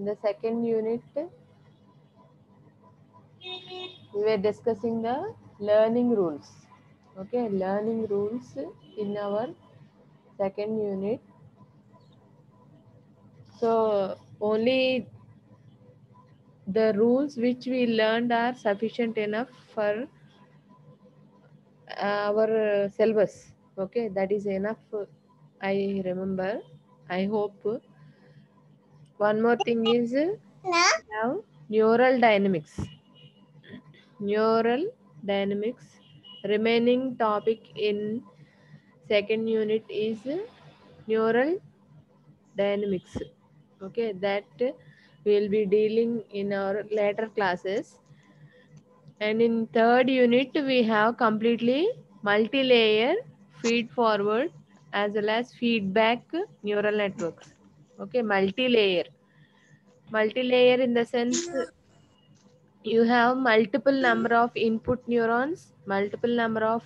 In the second unit, we were discussing the learning rules. Okay, learning rules in our second unit. So only the rules which we learned are sufficient enough for our syllabus. Okay, that is enough. I remember. I hope. One more thing is now neural dynamics. Neural dynamics. Remaining topic in second unit is neural dynamics. Okay, that we'll be dealing in our later classes. And in third unit, we have completely multi-layer feed forward as well as feedback neural networks. Okay, multi-layer. Multi-layer in the sense you have multiple number of input neurons, multiple number of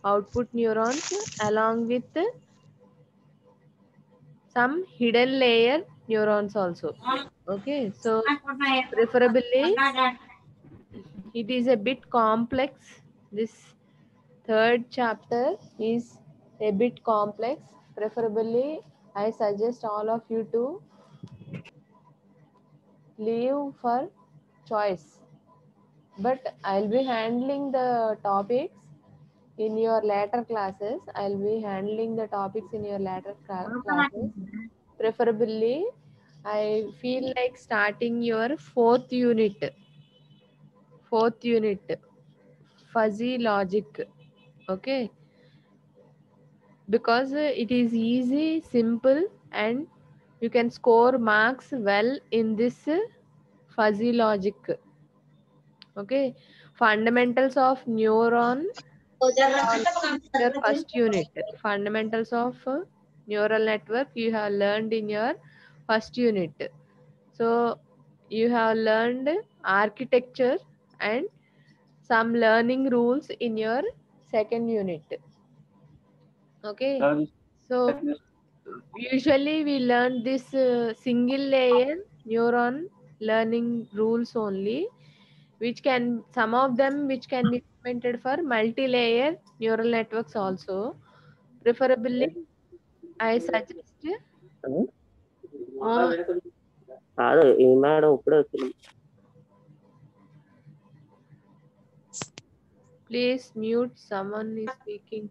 output neurons along with some hidden layer neurons also. Okay, so preferably it is a bit complex. This third chapter is a bit complex. Preferably, I suggest all of you to leave for choice. But I'll be handling the topics in your later classes. I'll be handling the topics in your later classes. Preferably, I feel like starting your fourth unit. Fourth unit, fuzzy logic. Okay, because it is easy, simple, and you can score marks well in this fuzzy logic. Okay, fundamentals of neuron you have learned in your first unit. Fundamentals of neural network you have learned in your first unit. So you have learned architecture and some learning rules in your second unit. Okay, so usually we learn this single layer neuron learning rules only, which can some of them which can be implemented for multi-layer neural networks also. Preferably, I suggest more. కాదు ఈ madam ఇప్పుడే వచ్చింది. Please mute. Someone is speaking.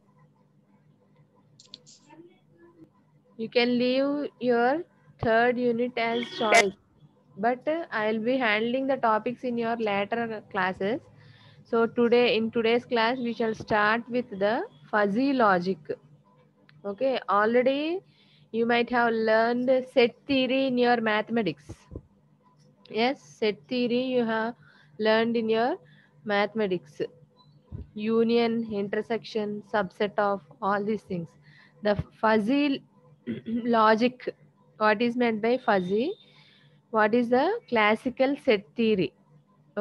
You can leave your third unit as choice, but I'll be handling the topics in your later classes. So today, in today's class, we shall start with the fuzzy logic. Okay, already you might have learned set theory in your mathematics. Yes, set theory you have learned in your mathematics. Union, intersection, subset of all these things. The fuzzy logic, what is meant by fuzzy? What is the classical set theory?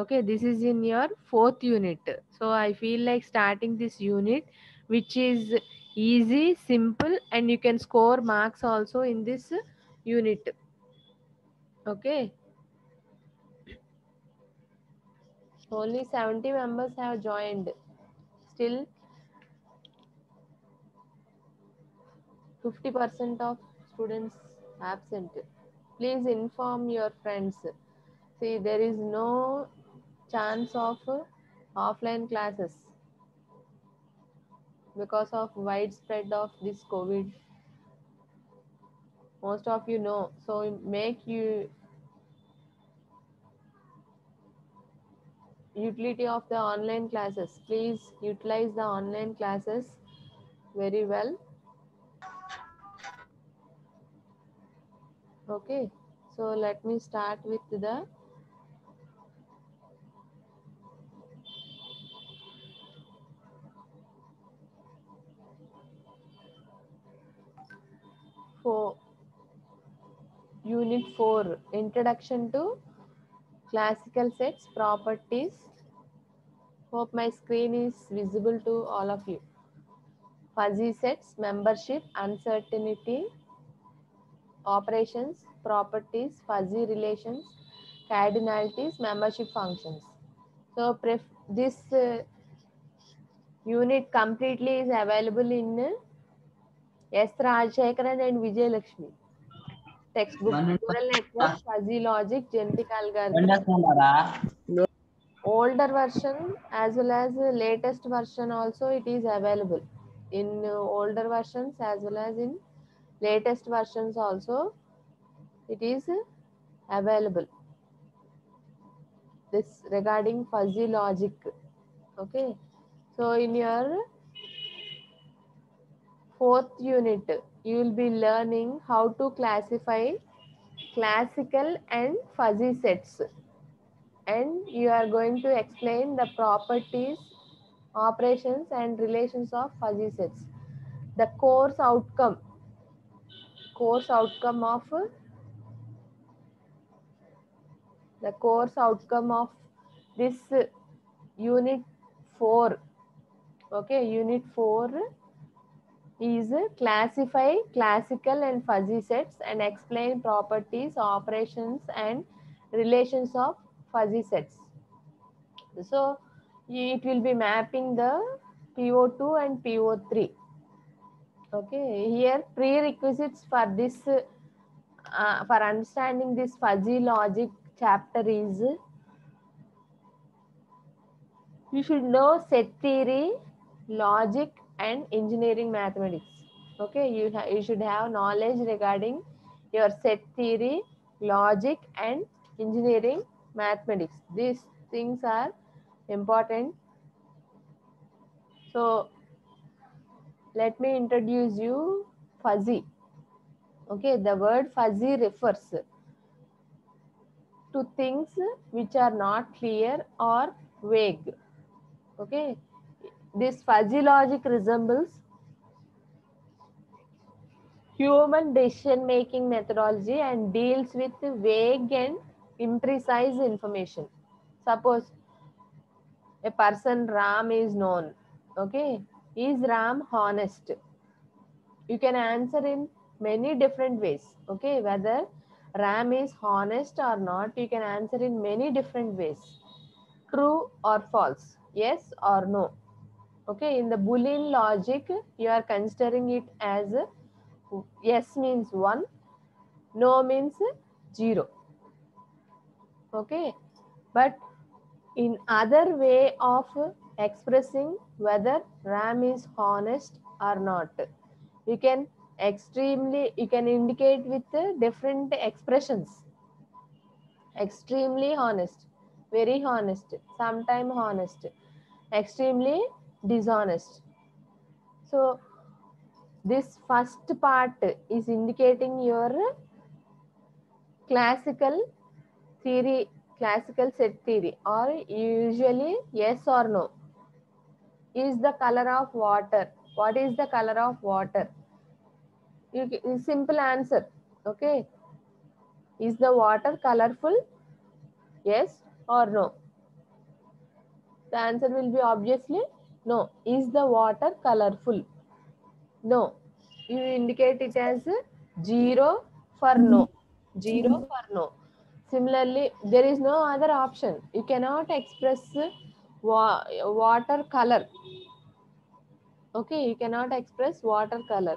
Okay, this is in your fourth unit. So I feel like starting this unit, which is easy, simple, and you can score marks also in this unit. Okay, only 70 members have joined. Still 50% of students absent. Please inform your friends. See, there is no chance of offline classes because of widespread of this COVID. Most of you know. So make you utility of the online classes. Please utilize the online classes very well. Okay. So let me start with the for unit 4, introduction to classical sets properties. Hope my screen is visible to all of you. Fuzzy sets, membership, uncertainty, operations, properties, fuzzy relations, cardinalities, membership functions. So this unit completely is available in S. Rajshekaran and Vijay Lakshmi textbook. Neural network, fuzzy logic, genetic algorithm. Older version as well as latest version also it is available in older versions as well as in latest versions also it is available, this regarding fuzzy logic. Okay, so in your fourth unit you will be learning how to classify classical and fuzzy sets, and you are going to explain the properties, operations and relations of fuzzy sets. The course outcome of the course outcome of this unit 4. Okay, unit 4 is classify classical and fuzzy sets and explain properties, operations and relations of fuzzy sets. So it will be mapping the PO2 and PO3. Okay, here prerequisites for this for understanding this fuzzy logic chapter is you should know set theory, logic and engineering mathematics. Okay, you should have knowledge regarding your set theory, logic and engineering mathematics. These things are important. So let me introduce you fuzzy. Okay, the word fuzzy refers to things which are not clear or vague. Okay, this fuzzy logic resembles human decision making methodology and deals with vague and imprecise information. Suppose a person Ram is known. Okay, is Ram honest? You can answer in many different ways. Okay, whether Ram is honest or not, you can answer in many different ways. True or false, yes or no. Okay, in the Boolean logic, you are considering it as yes means 1, no means 0. Okay, but in other way of expressing whether Ram is honest or not, you can indicate with different expressions. Extremely honest, very honest, sometime honest, extremely dishonest. So this first part is indicating your classical theory, classical set theory, or usually yes or no. Is the color of water? What is the color of water? Simple answer. Okay, is the water colorful? Yes or no? The answer will be obviously no. Is the water colorful? No. You indicate it as 0 for no. 0 for no. Similarly, there is no other option. You cannot express water color. Okay, you cannot express water color.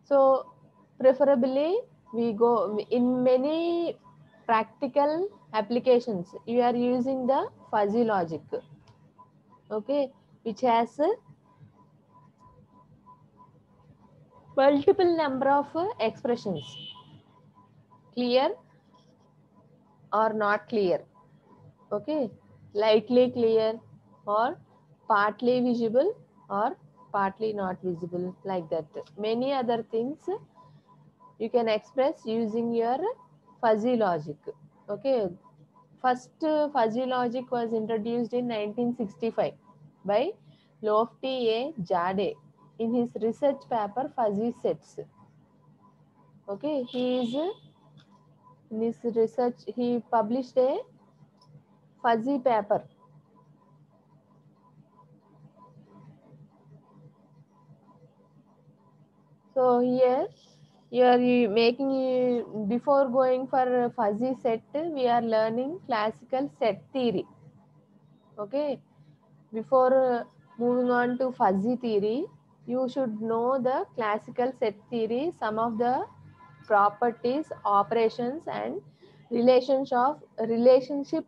So, preferably, we go in many practical applications. You are using the fuzzy logic. Okay, which has multiple number of expressions. Clear or not clear? Okay, lightly clear or partly visible or partly not visible, like that. Many other things you can express using your fuzzy logic. Okay, first fuzzy logic was introduced in 1965 by Lofty A. Jade in his research paper Fuzzy Sets. Okay, in his research he published a fuzzy paper. So here You making before going for fuzzy set, we are learning classical set theory. Okay, before moving on to fuzzy theory, you should know the classical set theory, some of the properties, operations, and relationship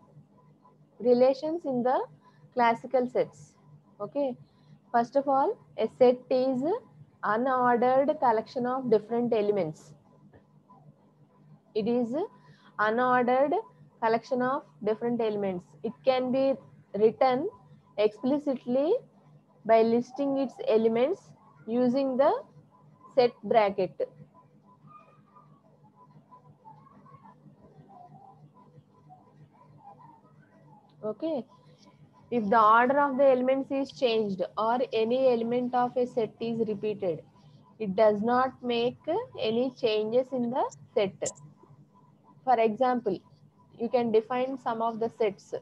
relations in the classical sets. Okay, first of all, a set is unordered collection of different elements. It is unordered collection of different elements. It can be written explicitly by listing its elements using the set bracket. Okay, if the order of the elements is changed or any element of a set is repeated, it does not make any changes in the set. For example, you can define some of the sets.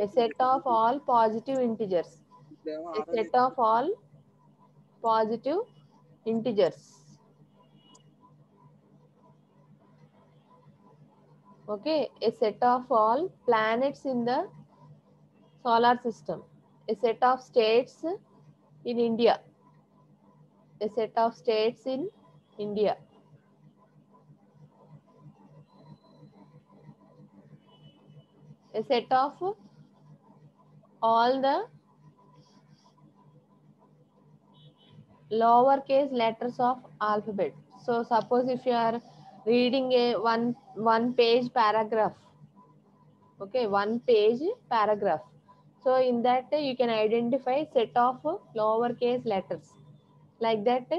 A set of all positive integers. A set of all positive integers. Okay, a set of all planets in the solar system. A set of states in India. A set of states in India. A set of all the lowercase letters of alphabet. So suppose if you are reading a one page paragraph, okay, one page paragraph. So in that you can identify set of lowercase letters. Like that,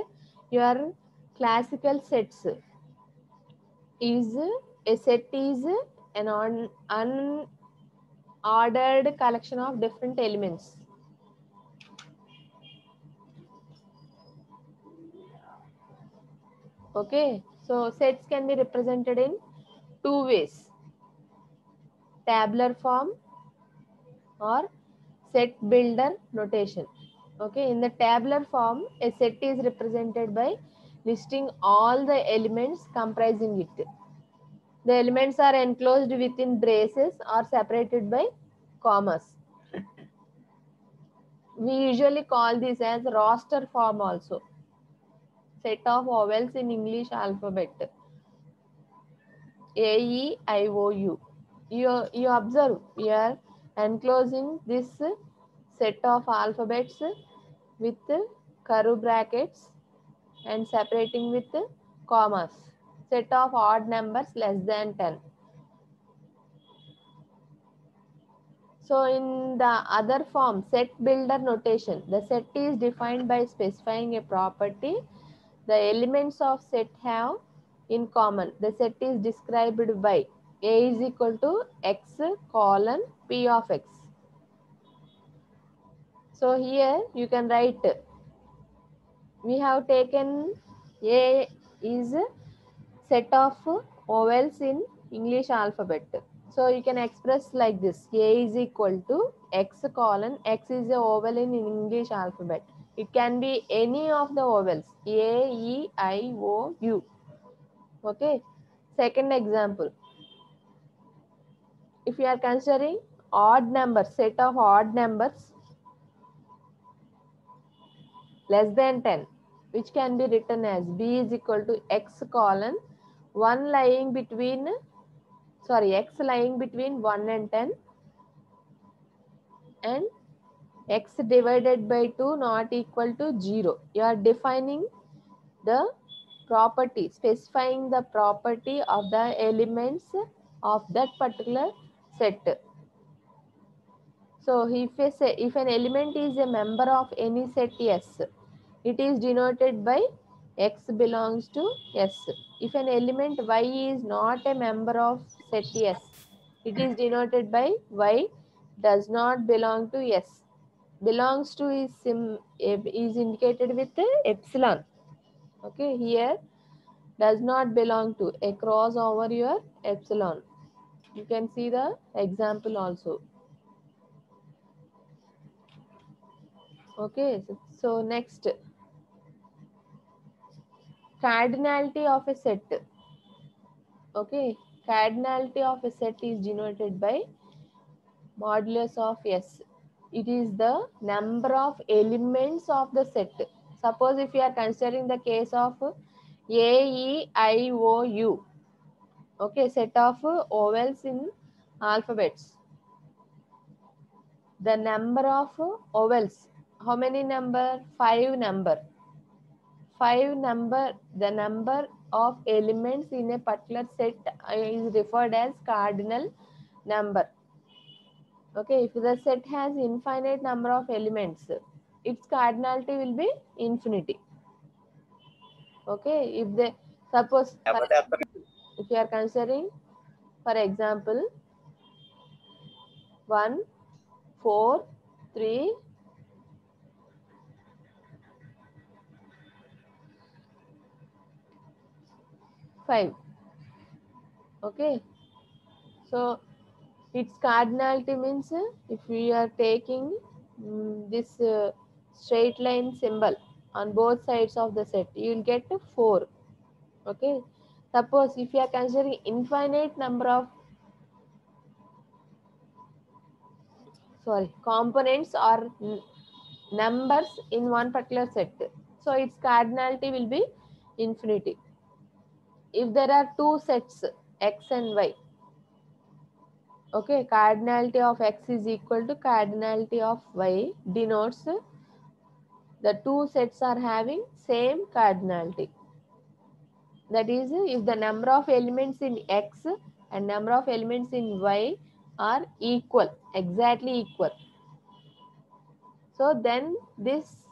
your classical sets is a set is an unordered collection of different elements. Okay, so sets can be represented in two ways: tabular form or set builder notation. Okay, in the tabular form, a set is represented by listing all the elements comprising it. The elements are enclosed within braces or separated by commas. We usually call this as roster form also. Set of vowels in English alphabet. A, E, I, O, U. You observe, we are enclosing this set of alphabets with curve brackets and separating with commas. Set of odd numbers less than 10. So in the other form, set builder notation, the set is defined by specifying a property the elements of set have in common. The set is described by A is equal to X colon P of X. So here you can write, we have taken A is set of vowels in English alphabet. So you can express like this: A is equal to X colon, X is a vowel in English alphabet. It can be any of the vowels, A, E, I, O, U. Okay. Second example, if you are considering odd numbers, set of odd numbers less than 10, which can be written as B is equal to X colon 1 lying between, sorry, X lying between 1 and 10, and X divided by 2 not equal to 0. You are defining the property, specifying the property of the elements of that particular set. So if an element is a member of any set S, it is denoted by X belongs to S. If an element Y is not a member of set S, it is denoted by Y does not belong to S. Belongs to is indicated with epsilon. Okay, here does not belong to, a cross over your epsilon. You can see the example also. Okay, so next, cardinality of a set. Okay, cardinality of a set is denoted by modulus of S. It is the number of elements of the set. Suppose if you are considering the case of A, E, I, O, U. Okay, set of vowels in alphabets. The number of vowels. How many number? 5 number. 5 number. The number of elements in a particular set is referred as cardinal number. Okay, if the set has infinite number of elements, its cardinality will be infinity. Okay, if they suppose for example, if you are considering, for example, 1, 4, 3, 5. Okay, so its cardinality means if we are taking this straight line symbol on both sides of the set, you will get 4. Okay, suppose if you are considering infinite number of components or numbers in one particular set, so its cardinality will be infinity. If there are two sets x and y, okay, cardinality of x is equal to cardinality of y denotes the two sets are having same cardinality. That is, if the number of elements in x and number of elements in y are equal, exactly equal, so then this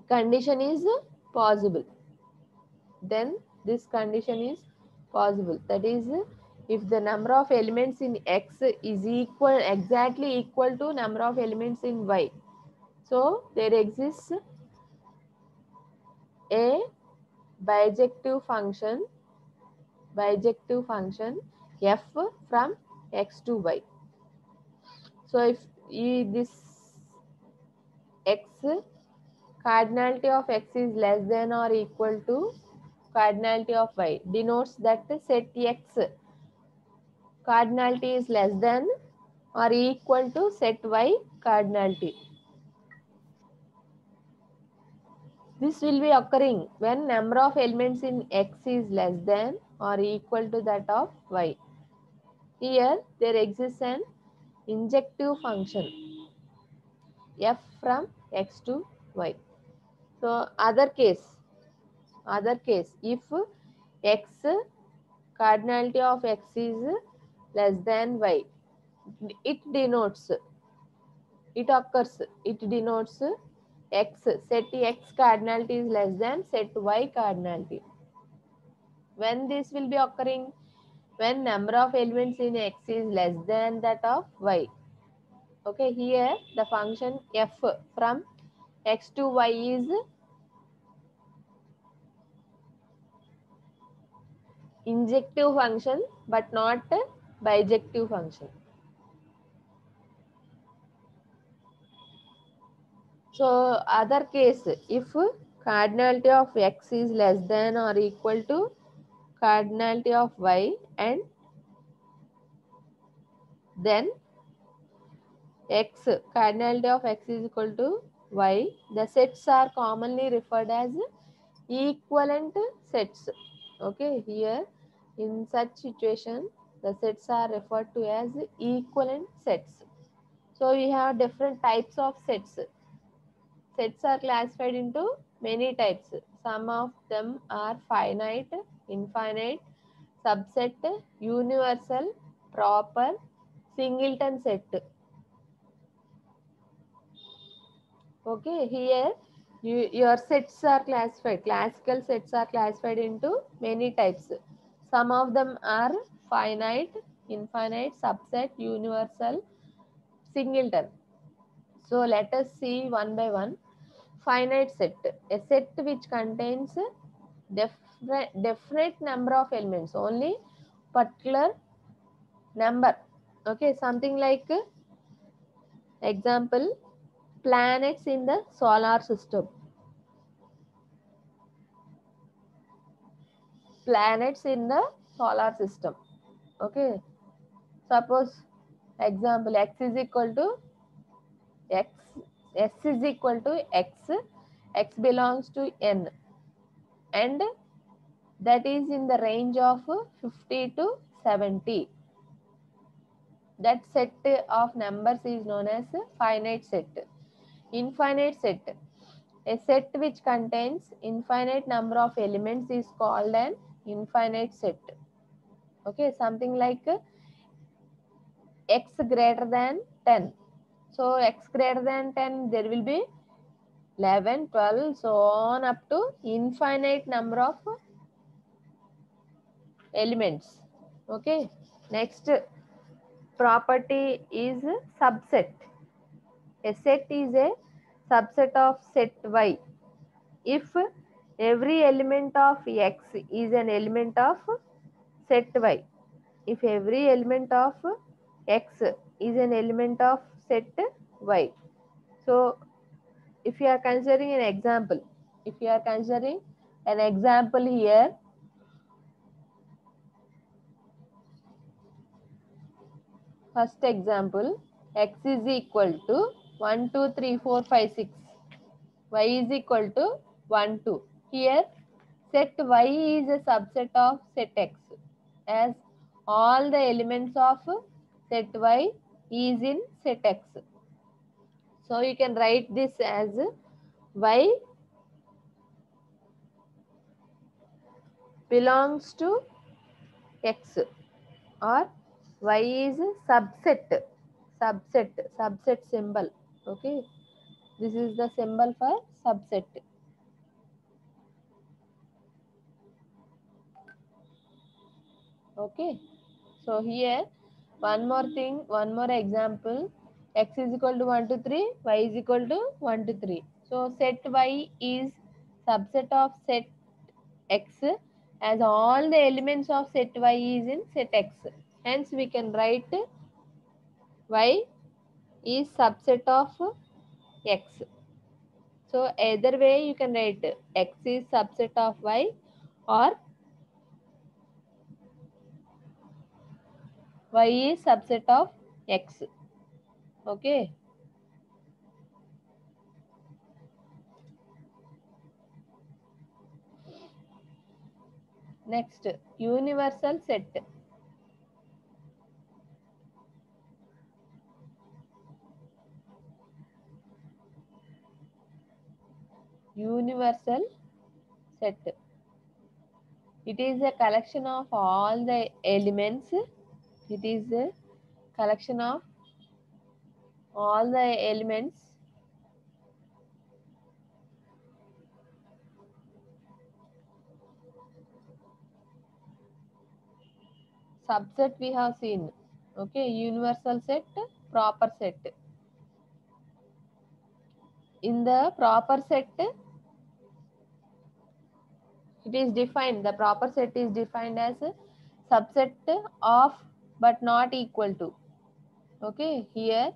condition is possible. Then this condition is possible. That is, if the number of elements in x is equal, exactly equal to number of elements in y, so there exists a bijective function f from x to y. So if this x, cardinality of x is less than or equal to cardinality of y, denotes that set x cardinality is less than or equal to set y cardinality. This will be occurring when number of elements in x is less than or equal to that of y. Here there exists an injective function f from x to y. So other case, if x, cardinality of x is less than y, it denotes x, set x cardinality is less than set y cardinality. When this will be occurring? When number of elements in x is less than that of y. Okay, here the function f from x to y is injective function but not bijective function. So other case, if cardinality of x is less than or equal to cardinality of y, and then x, cardinality of x is equal to y, the sets are commonly referred as equivalent sets. Okay, here in such situation the sets are referred to as equivalent sets. So we have different types of sets. Sets are classified into many types. Some of them are finite, infinite, subset, universal, proper, singleton set. Okay, here your sets are classified. Classical sets are classified into many types. Some of them are finite, infinite, subset, universal, singleton. So let us see one by one. Finite set, a set which contains definite number of elements, only particular number. Okay, something like example, planets in the solar system. planets in the solar system. Okay, suppose example x is equal to x, s is equal to x, x belongs to n, and that is in the range of 50 to 70. That set of numbers is known as finite set. Infinite set, a set which contains infinite number of elements is called an infinite set. Okay, something like x greater than 10. So x greater than 10, there will be 11, 12, so on up to infinite number of elements. Okay, next property is subset. A set is a subset of set Y if every element of X is an element of set Y. If every element of X is an element of set Y. So if you are considering an example, here, first example, x is equal to 1, 2, 3, 4, 5, 6. Y is equal to 1, 2. Here, set Y is a subset of set X, as all the elements of set Y is in set X. So you can write this as Y belongs to X, or Y is subset symbol. Okay, this is the symbol for subset. Okay, so here one more example, x is equal to 1 to 3, y is equal to 1 to 3. So set Y is subset of set X, as all the elements of set Y is in set X. Hence we can write Y is subset of X. So either way you can write X is subset of Y, or Y is subset of X. Okay. Next, universal set. Universal set. It is a collection of all the elements. It is a collection of all the elements subset we have seen. Okay, universal set, proper set. In the proper set, it is defined, the proper set is defined as a subset of but not equal to. Okay, here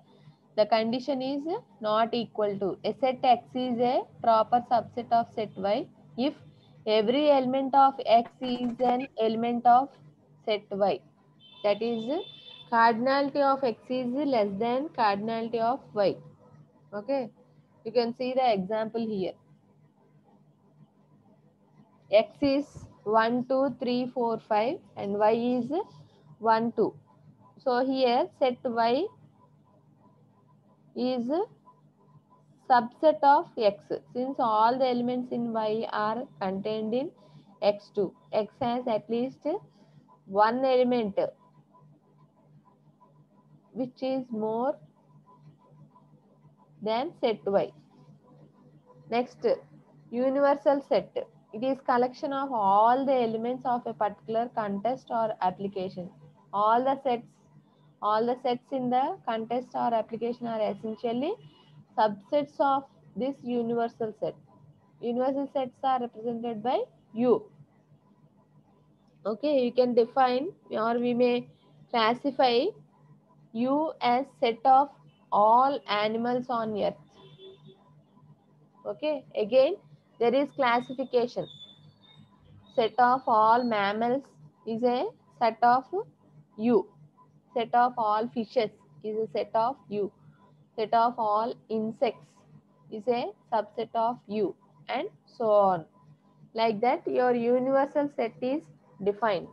the condition is not equal to. A set X is a proper subset of set Y if every element of X is an element of set Y. That is, cardinality of X is less than cardinality of Y. Okay, you can see the example here. X is 1, 2, 3, 4, 5 and Y is 1, 2. So here set Y is subset of X, since all the elements in Y are contained in X2. X has at least one element which is more than set Y. Next, universal set. It is collection of all the elements of a particular context or application. All the sets in the context or application are essentially subsets of this universal set. Universal sets are represented by U. Okay, you can define, or we may classify U as set of all animals on earth. Okay, again there is classification. set of all mammals is a set of U. Set of all fishes is a set of U. Set of all insects is a subset of U, and so on. Like that, your universal set is defined.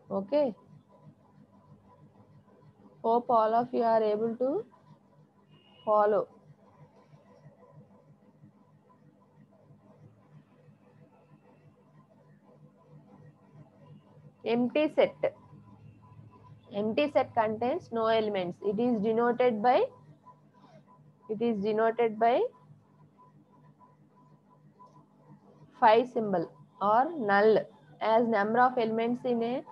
Okay. Hope all of you are able to follow. Empty set. Empty set contains no elements. It is denoted by phi symbol or null, as number of elements in a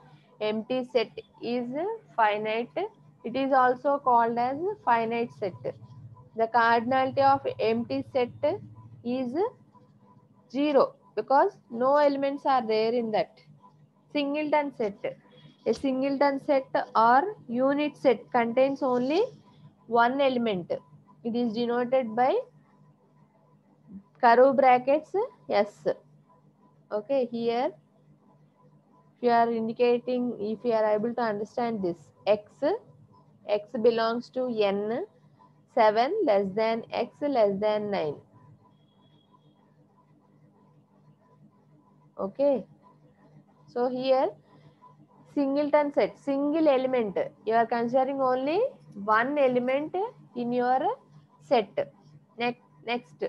empty set is finite. It is also called as finite set. The cardinality of empty set is 0 because no elements are there in that. Singleton set. A singleton set or unit set contains only one element. It is denoted by curve brackets S. Okay, here if you are indicating, if you are able to understand this, x belongs to n, 7 less than x less than 9. Okay, so here singleton set, single element, you are considering only one element in your set. Next,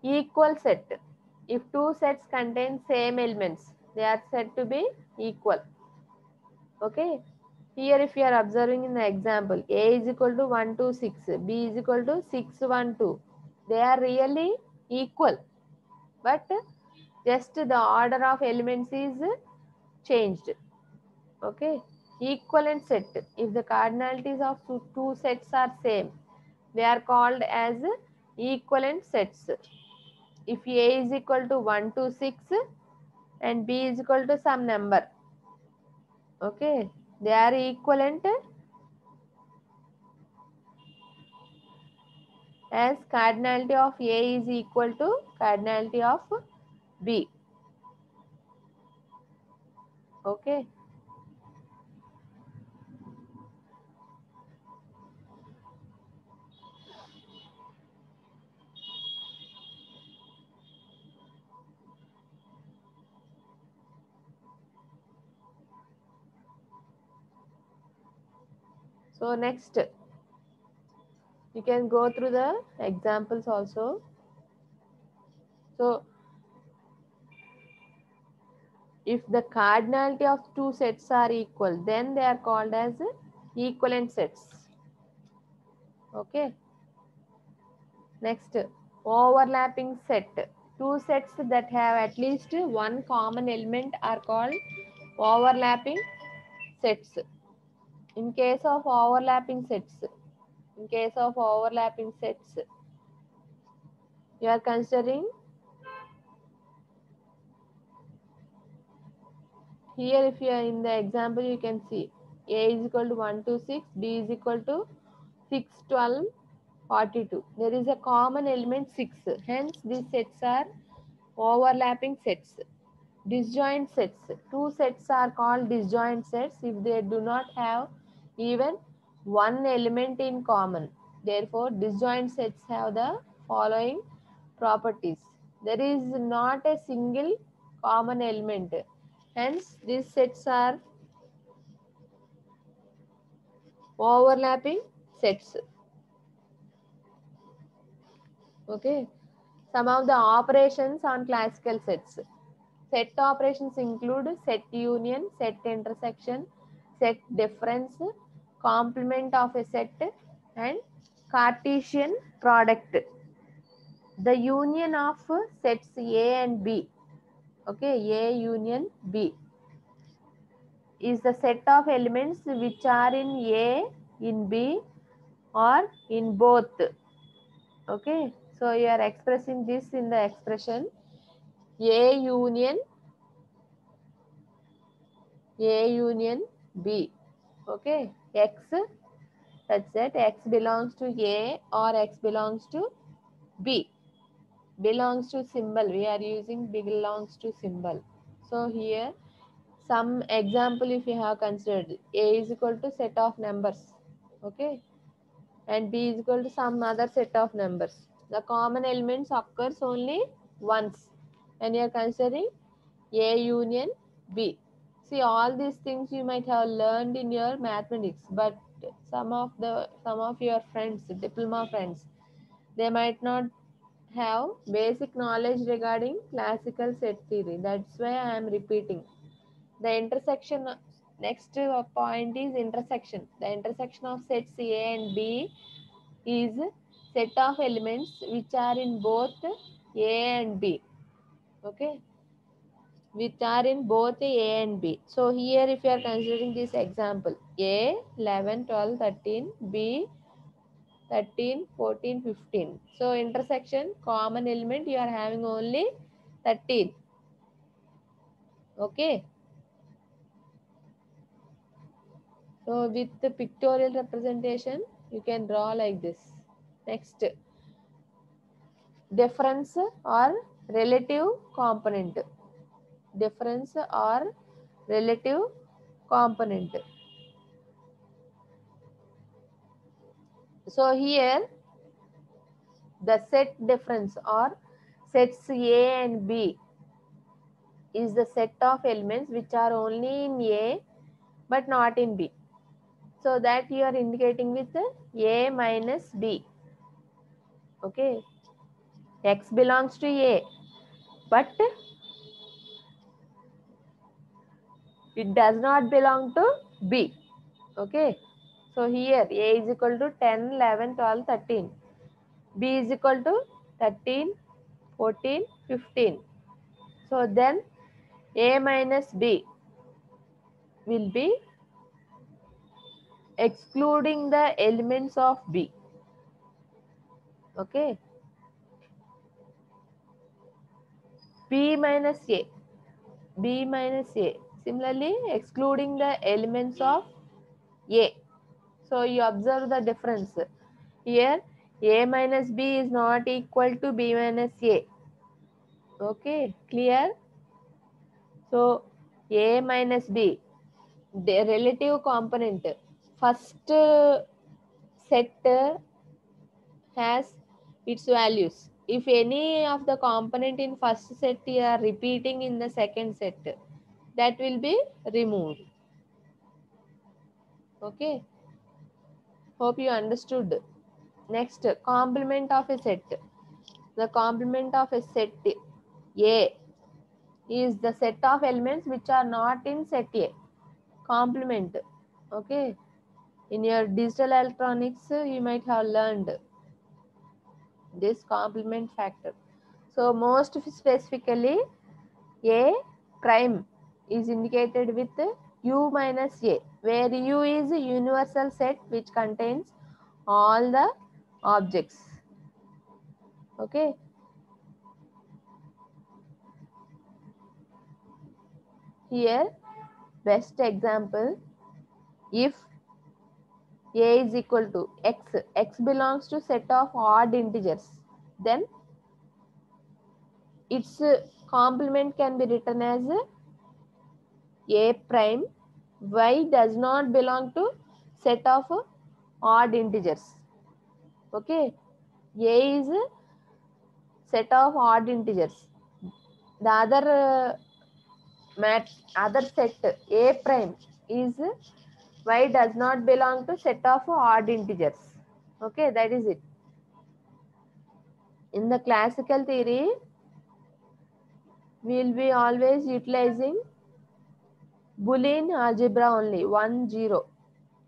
equal set. If two sets contain same elements, they are said to be equal. Okay, here if you are observing in the example, a is equal to 1 2 6, b is equal to 6 1 2, they are really equal, but just the order of elements is changed. Okay, equivalent set. If the cardinalities of two sets are same, they are called as equivalent sets. If A is equal to 1 to 6 and B is equal to some number, okay, they are equivalent as cardinality of A is equal to cardinality of B. Okay. So next, you can go through the examples also. So if the cardinality of two sets are equal, then they are called as equivalent sets. Okay. Next, overlapping set. Two sets that have at least one common element are called overlapping sets. In case of overlapping sets, you are considering here, if you are in the example, you can see A is equal to 1 to 6, B is equal to 6, 12, 42. There is a common element 6. Hence, these sets are overlapping sets. Disjoint sets. Two sets are called disjoint sets if they do not have even one element in common. Therefore, disjoint sets have the following properties. There is not a single common element. Hence, these sets are overlapping sets. Okay. Some of the operations on classical sets. Set operations include set union, set intersection, set difference, complement of a set, and Cartesian product. The union of sets A and B, okay, A union B, is the set of elements which are in A, in B, or in both. Okay, so you are expressing this in the expression A union B. Okay, X, such that X belongs to A or X belongs to B. belongs to symbol. We are using belongs to symbol. So here some example, if you have considered, a is equal to set of numbers, okay, and b is equal to some other set of numbers. The common elements occurs only once when you are considering a union b. See, all these things you might have learned in your mathematics, but some of your friends, diploma friends, they might not have basic knowledge regarding classical set theory. That's why I am repeating. The intersection, next point is intersection. The intersection of sets A and B is set of elements which are in both A and B. Okay, which are in both A and B. So here if you are considering this example, A 11, 12, 13, B 13, 14, 15. So intersection common element you are having only 13. Okay. So with the pictorial representation, you can draw like this. Next, difference or relative component. Difference or relative component. So here, the set difference or sets A and B is the set of elements which are only in A but not in B. So that you are indicating with A minus B. Okay. X belongs to A, but it does not belong to B. Okay. So here A is equal to 10, 11, 12, 13. B is equal to 13, 14, 15. So then A minus B will be excluding the elements of B. Okay. B minus A. B minus A. Similarly, excluding the elements of A. So you observe the difference. Here, A minus B is not equal to B minus A. Okay, clear? So, A minus B, the relative component. First set has its values. If any of the component in first set you are repeating in the second set, that will be removed. Okay, hope you understood. Next, complement of a set. The complement of a set A is the set of elements which are not in set A. Complement. Okay. In your digital electronics, you might have learned this complement factor. So most specifically, A prime is indicated with U minus A, where U is a universal set which contains all the objects. Okay. Here, best example, if A is equal to X, X belongs to set of odd integers, then its complement can be written as A prime. Y does not belong to set of odd integers. Okay, A is a set of odd integers. The other set A prime is Y does not belong to set of odd integers. Okay, that is it. In the classical theory, we will be always utilizing Boolean algebra only, 1, 0.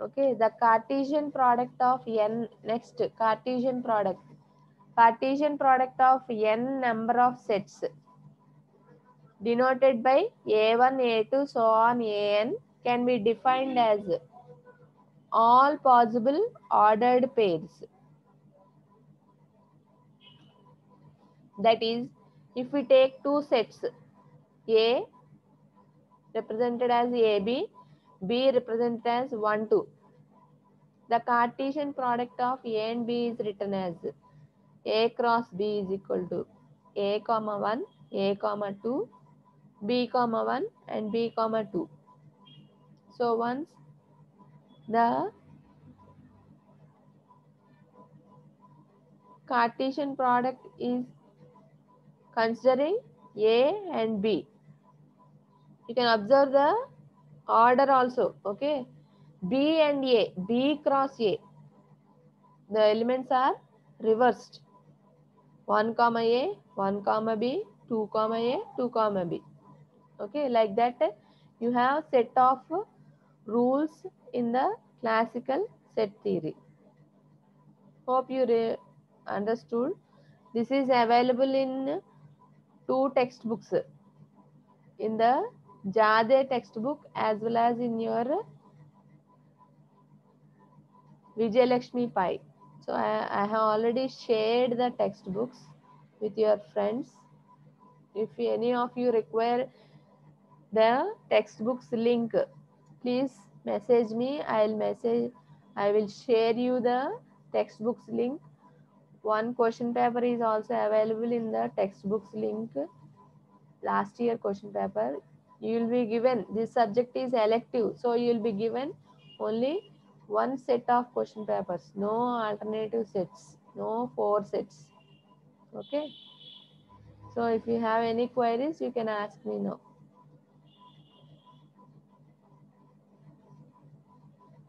Okay, the Cartesian product of n, next Cartesian product. Cartesian product of n number of sets denoted by A1, A2, so on An can be defined as all possible ordered pairs. That is, if we take two sets, A represented as AB, B represented as 1, 2. The Cartesian product of A and B is written as A cross B is equal to A comma 1, A comma 2, B comma 1 and B comma 2. So once the Cartesian product is considering A and B, you can observe the order also. Okay, B and A, B cross A, the elements are reversed. 1 comma A, 1 comma B, 2 comma A, 2 comma B. Okay, like that you have set of rules in the classical set theory. Hope you understood. This is available in two textbooks, in the Jade textbook as well as in your Vijayalakshmi Pai. So I have already shared the textbooks with your friends. If any of you require the textbooks link, please message me. I will share you the textbooks link. One question paper is also available in the textbooks link. Last year question paper. You will be given, this subject is elective, so you will be given only one set of question papers, no alternative sets, no four sets. Okay. So if you have any queries, you can ask me now.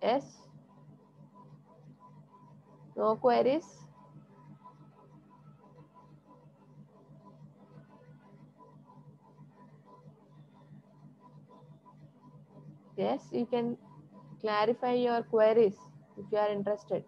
Yes? No queries? Yes, you can clarify your queries if you are interested.